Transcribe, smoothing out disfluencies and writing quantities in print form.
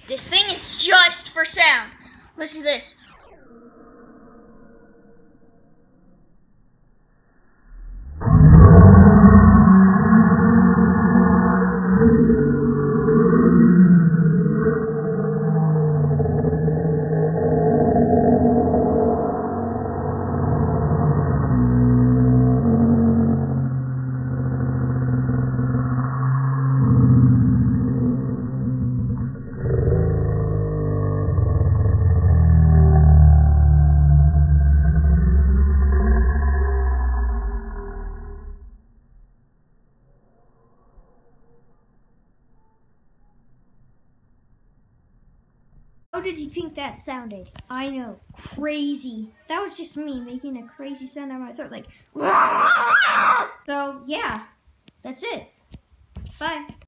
This thing is just for sound. Listen to this. How did you think that sounded? I know, crazy. That was just me making a crazy sound out of my throat, like. So yeah, that's it. Bye.